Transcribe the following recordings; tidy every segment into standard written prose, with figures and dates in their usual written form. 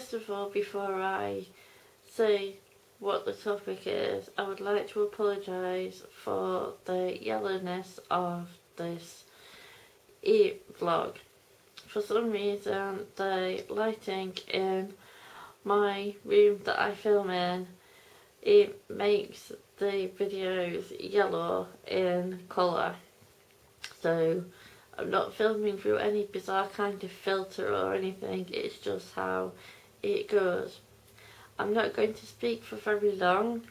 First of all, before I say what the topic is, I would like to apologise for the yellowness of this vlog. For some reason, the lighting in my room that I film in, it makes the videos yellow in colour. So I'm not filming through any bizarre kind of filter or anything, it's just how it goes. I'm not going to speak for very long.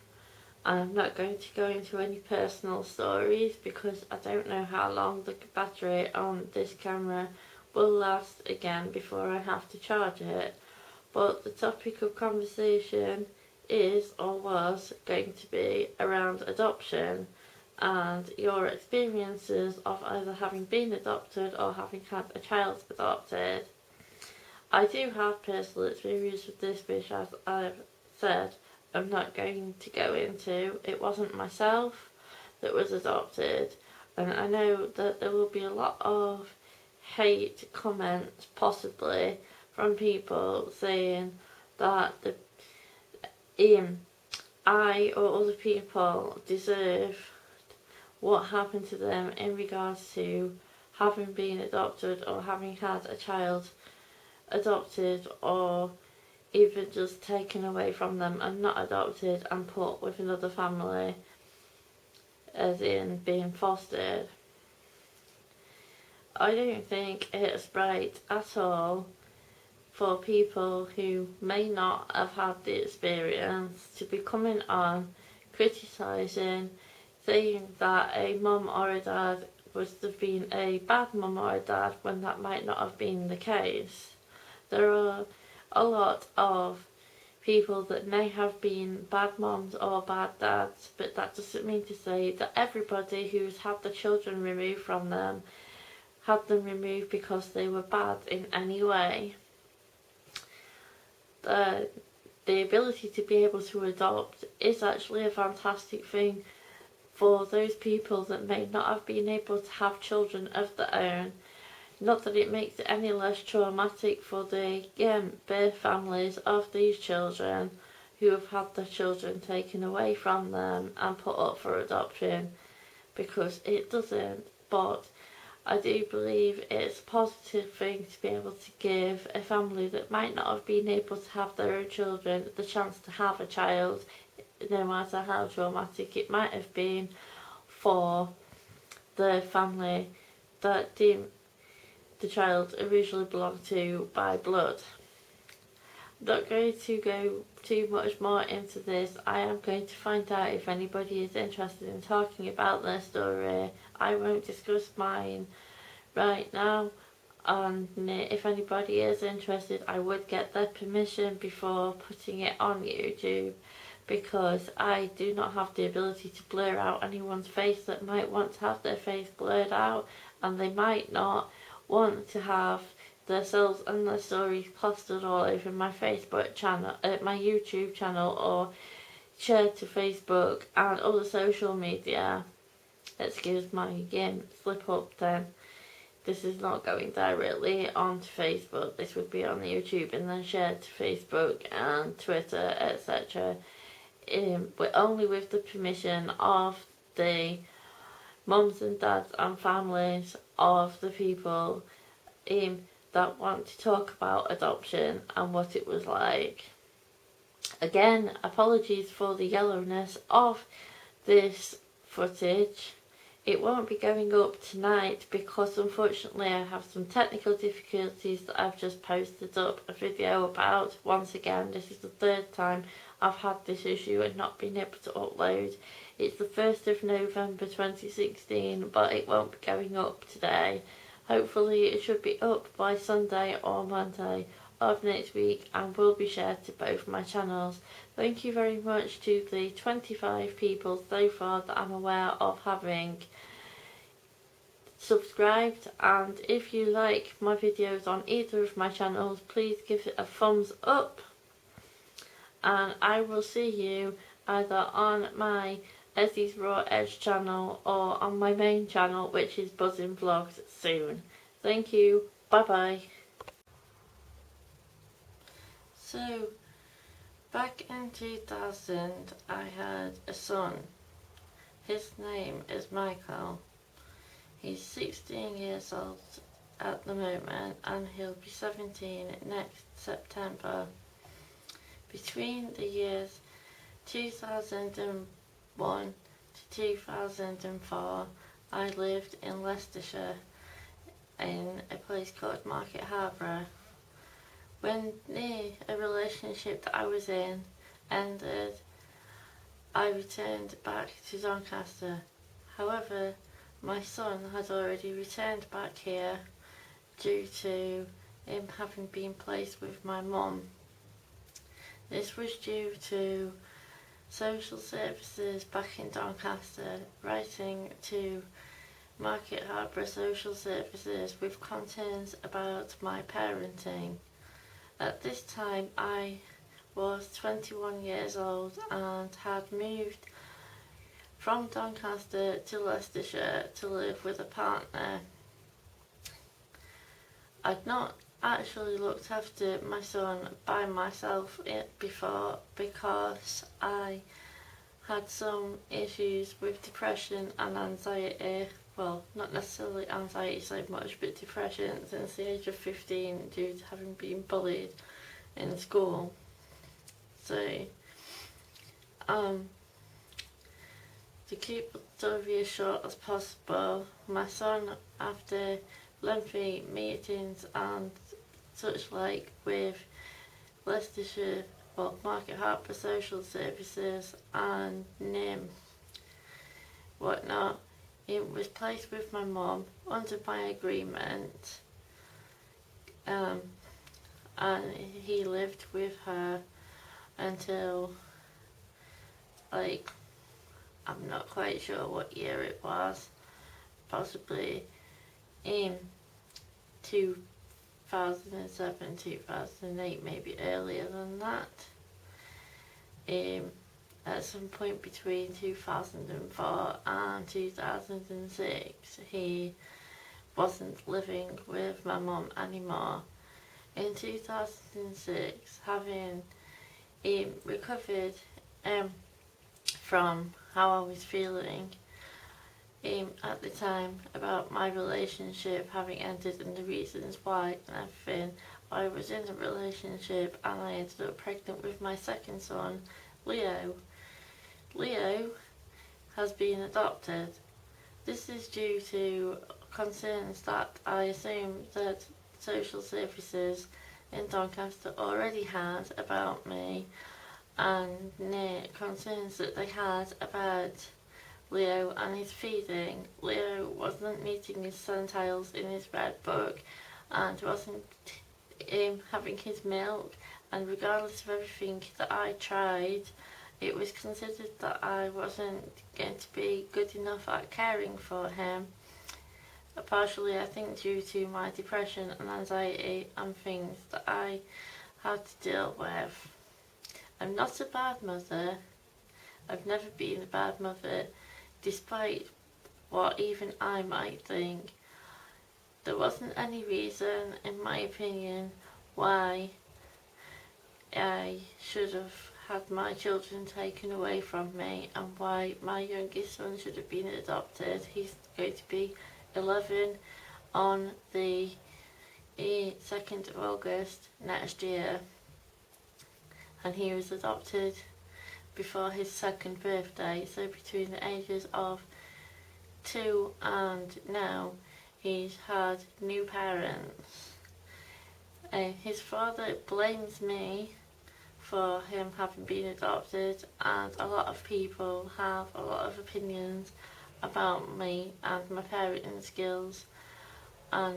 I'm not going to go into any personal stories because I don't know how long the battery on this camera will last again before I have to charge it. But the topic of conversation is or was going to be around adoption and your experiences of either having been adopted or having had a child adopted. I do have personal experience with this, which, as I've said, I'm not going to go into. It wasn't myself that was adopted, and I know that there will be a lot of hate comments possibly from people saying that I or other people deserve what happened to them in regards to having been adopted or having had a child adopted, or even just taken away from them and not adopted and put with another family, as in being fostered. I don't think it's right at all for people who may not have had the experience to be coming on criticising, saying that a mum or a dad must have been a bad mum or a dad when that might not have been the case. There are a lot of people that may have been bad mums or bad dads, but that doesn't mean to say that everybody who's had the children removed from them had them removed because they were bad in any way. The ability to be able to adopt is actually a fantastic thing for those people that may not have been able to have children of their own. Not that it makes it any less traumatic for the birth families of these children who have had their children taken away from them and put up for adoption, because it doesn't. But I do believe it's a positive thing to be able to give a family that might not have been able to have their own children the chance to have a child, no matter how traumatic it might have been for the family that the child originally belonged to by blood. I'm not going to go too much more into this. I am going to find out if anybody is interested in talking about their story. I won't discuss mine right now, and if anybody is interested, I would get their permission before putting it on YouTube, because I do not have the ability to blur out anyone's face that might want to have their face blurred out, and they might not want to have themselves and their stories plastered all over my Facebook channel, my YouTube channel, or shared to Facebook and other social media. Excuse my slip up then. This is not going directly onto Facebook. This would be on YouTube and then shared to Facebook and Twitter, etc. But only with the permission of the mums and dads and families of the people that want to talk about adoption and what it was like. Again, apologies for the yellowness of this footage. It won't be going up tonight because unfortunately I have some technical difficulties that I've just posted up a video about. Once again, this is the third time I've had this issue and not been able to upload. It's the 1st of November 2016, but it won't be going up today. Hopefully it should be up by Sunday or Monday of next week and will be shared to both my channels. Thank you very much to the 25 people so far that I'm aware of having subscribed, and if you like my videos on either of my channels, please give it a thumbs up, and I will see you either on my Ezzies Raw Edge channel or on my main channel, which is Buzzin Vlogs, soon. Thank you, bye bye. So, back in 2000, I had a son. His name is Michael. He's 16 years old at the moment and he'll be 17 next September. Between the years 2001 to 2004, I lived in Leicestershire in a place called Market Harbour. When a relationship that I was in ended, I returned back to Doncaster. However, my son had already returned back here due to him having been placed with my mum. This was due to social services back in Doncaster writing to Market Harbour Social Services with concerns about my parenting. At this time I was 21 years old and had moved from Doncaster to Leicestershire to live with a partner. I'd not actually looked after my son by myself before because I had some issues with depression and anxiety. Well, not necessarily anxiety so much, but depression since the age of 15 due to having been bullied in school. So, to keep the story as short as possible, my son, after lengthy meetings and such like with Leicestershire, well, Market Harbour Social Services and NIM, whatnot, he was placed with my mum under my agreement, and he lived with her until, like, I'm not quite sure what year it was, possibly in 2007, 2008, maybe earlier than that. At some point between 2004 and 2006, he wasn't living with my mum anymore. In 2006, having recovered from how I was feeling at the time about my relationship having ended and the reasons why and everything, I was in a relationship and I ended up pregnant with my second son, Leo. Leo has been adopted. This is due to concerns that I assume that social services in Doncaster already had about me, and concerns that they had about Leo and his feeding. Leo wasn't meeting his centiles in his red book and wasn't having his milk, and regardless of everything that I tried, it was considered that I wasn't going to be good enough at caring for him. Partially, I think, due to my depression and anxiety and things that I had to deal with. I'm not a bad mother. I've never been a bad mother, despite what even I might think. There wasn't any reason, in my opinion, why I should have had my children taken away from me and why my youngest son should have been adopted. He's going to be 11 on the 2nd of August next year, and he was adopted before his second birthday, so between the ages of 2 and now he's had new parents. His father blames me for him having been adopted, and a lot of people have a lot of opinions about me and my parenting skills. And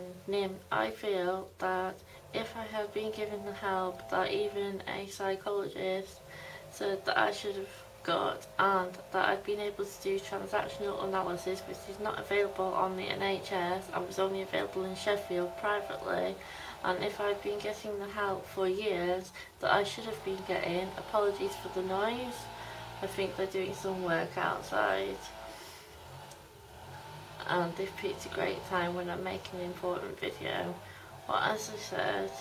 I feel that if I had been given the help that even a psychologist said that I should have got, and that I'd been able to do transactional analysis, which is not available on the NHS and was only available in Sheffield privately, and if I'd been getting the help for years that I should have been getting, apologies for the noise, I think they're doing some work outside, and they've picked a great time when I'm making an important video. But as I said,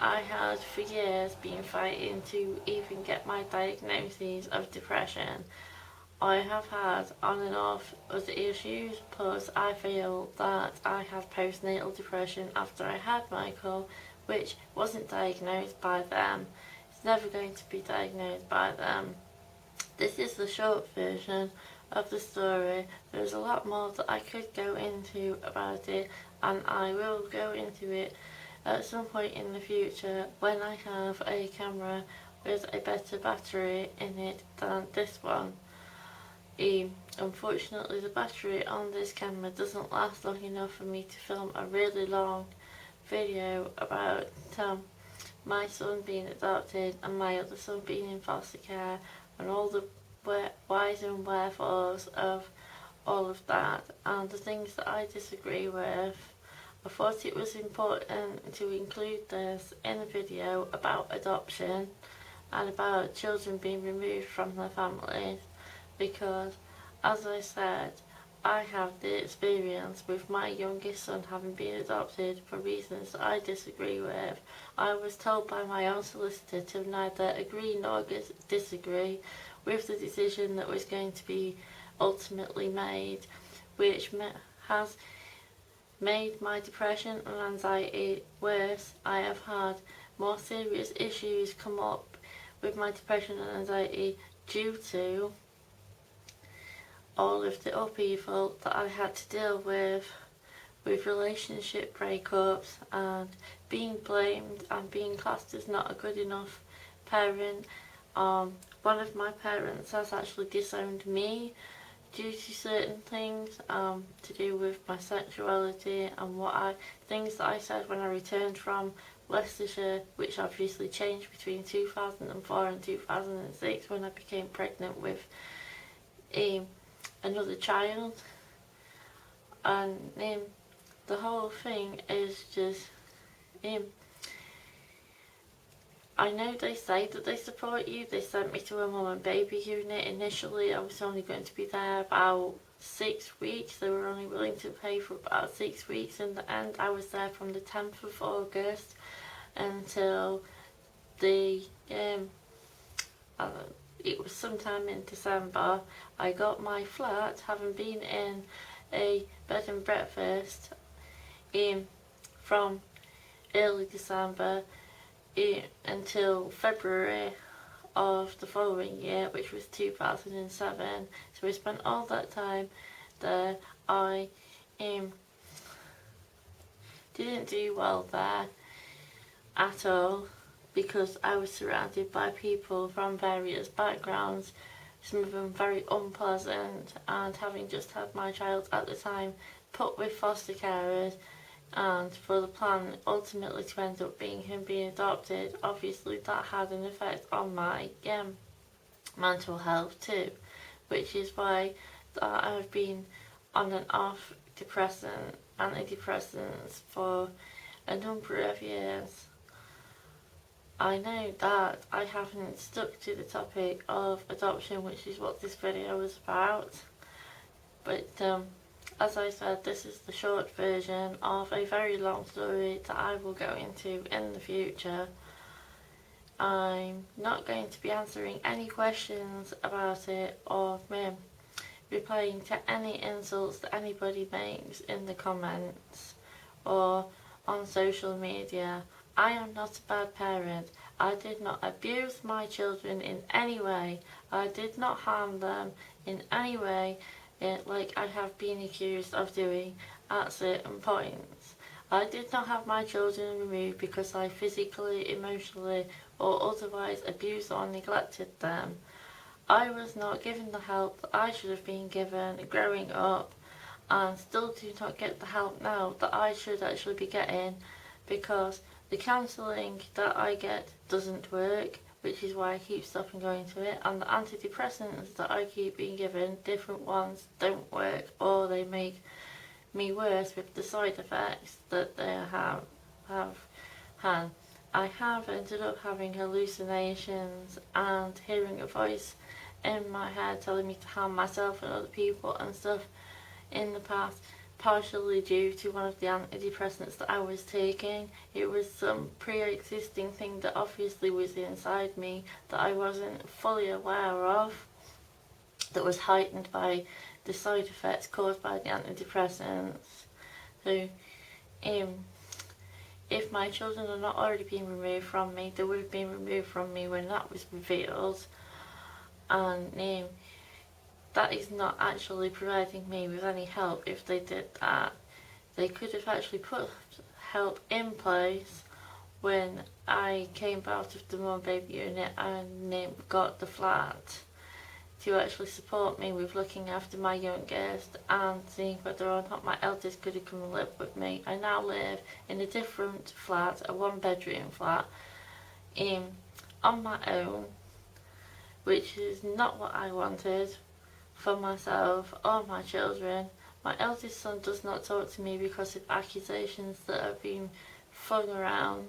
I had for years been fighting to even get my diagnosis of depression. I have had on and off other issues, plus I feel that I had postnatal depression after I had Michael, which wasn't diagnosed by them. It's never going to be diagnosed by them. This is the short version of the story. There's a lot more that I could go into about it, and I will go into it at some point in the future when I have a camera with a better battery in it than this one. Unfortunately, the battery on this camera doesn't last long enough for me to film a really long video about my son being adopted and my other son being in foster care and all the whys and wherefores of all of that and the things that I disagree with. I thought it was important to include this in a video about adoption and about children being removed from their families, because, as I said, I have the experience with my youngest son having been adopted for reasons that I disagree with. I was told by my own solicitor to neither agree nor disagree with the decision that was going to be ultimately made, which has made my depression and anxiety worse. I have had more serious issues come up with my depression and anxiety due to all of the upheaval that I had to deal with relationship breakups and being blamed and being classed as not a good enough parent. One of my parents has actually disowned me due to certain things to do with my sexuality and things that I said when I returned from Leicestershire, which obviously changed between 2004 and 2006 when I became pregnant with another child. And the whole thing is just I know they say that they support you. They sent me to a mum and baby unit. Initially I was only going to be there about 6 weeks. They were only willing to pay for about 6 weeks. In the end I was there from the 10th of August until the it was sometime in December. I got my flat, having been in a bed and breakfast from early December until February of the following year, which was 2007. So we spent all that time there. I didn't do well there at all, because I was surrounded by people from various backgrounds, some of them very unpleasant, and having just had my child at the time put with foster carers, and for the plan ultimately to end up being him being adopted, obviously that had an effect on my mental health too, which is why I've been on and off antidepressants for a number of years. I know that I haven't stuck to the topic of adoption, which is what this video was about, but as I said, this is the short version of a very long story that I will go into in the future. I'm not going to be answering any questions about it or replying to any insults that anybody makes in the comments or on social media. I am not a bad parent. I did not abuse my children in any way. I did not harm them in any way, like I have been accused of doing at certain points. I did not have my children removed because I physically, emotionally or otherwise abused or neglected them. I was not given the help that I should have been given growing up, and still do not get the help now that I should actually be getting, because the counselling that I get doesn't work, which is why I keep stopping going to it, and the antidepressants that I keep being given, different ones, don't work, or they make me worse with the side effects that they have had. I have ended up having hallucinations and hearing a voice in my head telling me to harm myself and other people and stuff in the past, partially due to one of the antidepressants that I was taking. It was some pre-existing thing that obviously was inside me that I wasn't fully aware of, that was heightened by the side effects caused by the antidepressants. So, if my children are not already being removed from me, they would have been removed from me when that was revealed. And that is not actually providing me with any help. If they did that, they could have actually put help in place when I came out of the mum baby unit and got the flat to actually support me with looking after my youngest and seeing whether or not my eldest could have come and live with me. I now live in a different flat, a 1-bedroom flat, on my own, which is not what I wanted for myself or my children. My eldest son does not talk to me because of accusations that have been flung around,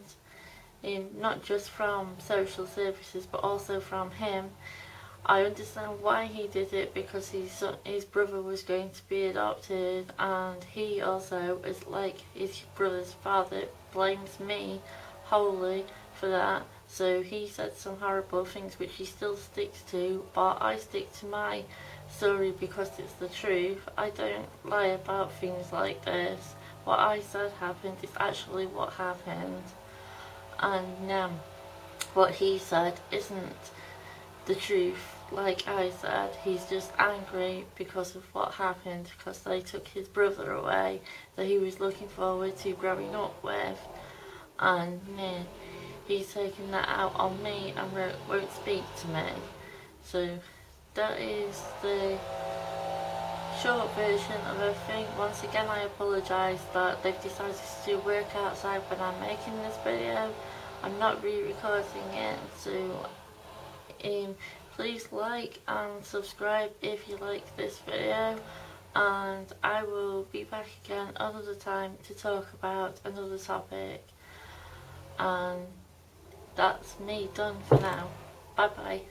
not just from social services but also from him. I understand why he did it, because his brother was going to be adopted, and he also, is like his brother's father, blames me wholly for that. So he said some horrible things which he still sticks to, but I stick to my story because it's the truth. I don't lie about things like this. What I said happened is actually what happened, and what he said isn't the truth. Like I said, he's just angry because of what happened, because they took his brother away that he was looking forward to growing up with, and he's taken that out on me and won't speak to me. So that is the short version of everything. Once again, I apologise that they've decided to do work outside when I'm making this video. I'm not re-recording it, so please like and subscribe if you like this video, and I will be back again another time to talk about another topic. And that's me done for now. Bye bye.